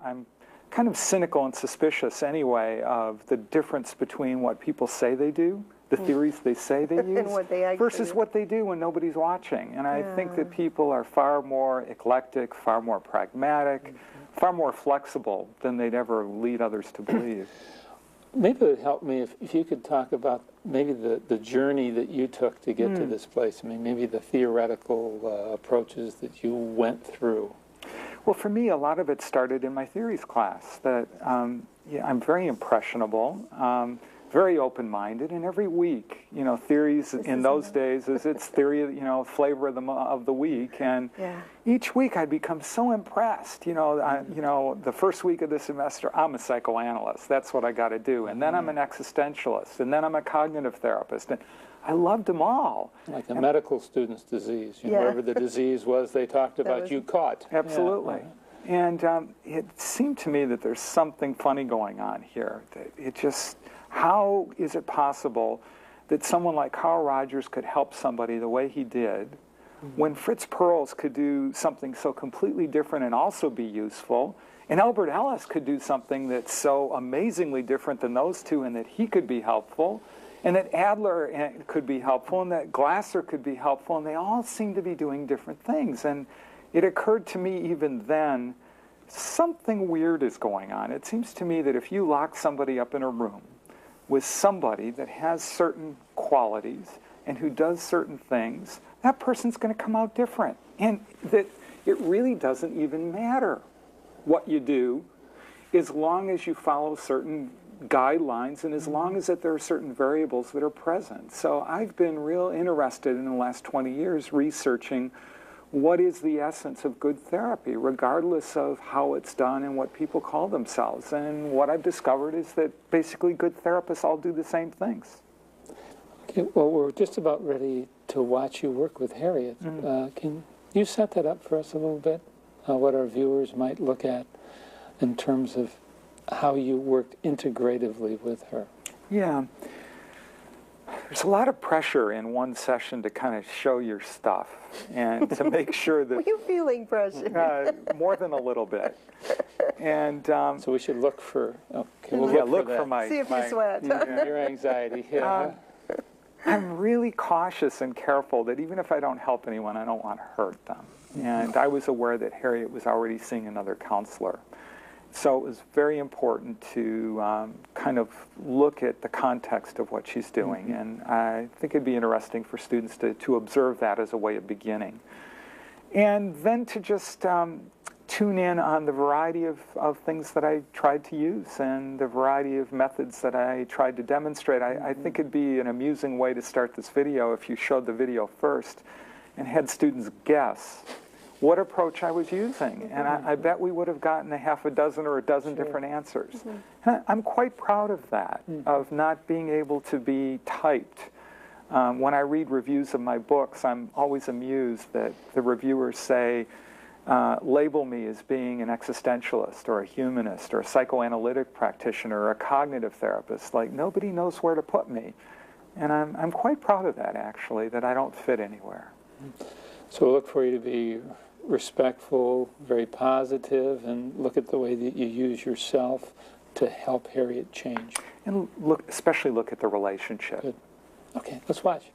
I'm kind of cynical and suspicious anyway of the difference between what people say they do, the theories they say they use, and what they versus what they do when nobody's watching. And I think that people are far more eclectic, far more pragmatic, far more flexible than they'd ever lead others to believe. Maybe it would help me if you could talk about maybe the journey that you took to get to this place. I mean, maybe the theoretical approaches that you went through. Well, for me, a lot of it started in my theories class. That yeah, I'm very impressionable, very open-minded, and every week, you know, theories in those days is its theory, you know, flavor of the week, and each week I'd become so impressed. You know, the first week of the semester, I'm a psychoanalyst. That's what I got to do, and then I'm an existentialist, and then I'm a cognitive therapist, and I loved them all. Like the medical student's disease. You know, whatever the disease was they talked about, you caught. Absolutely. And it seemed to me that there's something funny going on here. It just, how is it possible that someone like Carl Rogers could help somebody the way he did when Fritz Perls could do something so completely different and also be useful, and Albert Ellis could do something that's so amazingly different than those two and that he could be helpful, and that Adler could be helpful, and that Glasser could be helpful, and they all seem to be doing different things. And it occurred to me even then, something weird is going on. It seems to me that if you lock somebody up in a room with somebody that has certain qualities and who does certain things, that person's going to come out different. And that it really doesn't even matter what you do as long as you follow certain guidelines and as long as that there are certain variables that are present. So I've been real interested in the last 20 years researching what is the essence of good therapy, regardless of how it's done and what people call themselves. And what I've discovered is that basically good therapists all do the same things. Okay, well, we're just about ready to watch you work with Harriet. Can you set that up for us a little bit? What our viewers might look at in terms of how you worked integratively with her. Yeah. There's a lot of pressure in one session to kind of show your stuff and to make sure that... Were you feeling pressure? More than a little bit. And so we should look for... Okay, we'll look for my... See if you sweat. Your anxiety. I'm really cautious and careful that even if I don't help anyone, I don't want to hurt them. And I was aware that Harriet was already seeing another counselor. So it was very important to kind of look at the context of what she's doing. And I think it'd be interesting for students to observe that as a way of beginning. And then to just tune in on the variety of things that I tried to use and the variety of methods that I tried to demonstrate. I think it'd be an amusing way to start this video if you showed the video first and had students guess what approach I was using. And I bet we would have gotten a half a dozen or a dozen different answers. And I'm quite proud of that, of not being able to be typed. When I read reviews of my books, I'm always amused that the reviewers say, label me as being an existentialist or a humanist or a psychoanalytic practitioner or a cognitive therapist. Like, nobody knows where to put me. And I'm quite proud of that, actually, that I don't fit anywhere. So we'll look for you to be respectful, very positive, and look at the way that you use yourself to help Harriet change. And especially look at the relationship. Good. Okay, let's watch.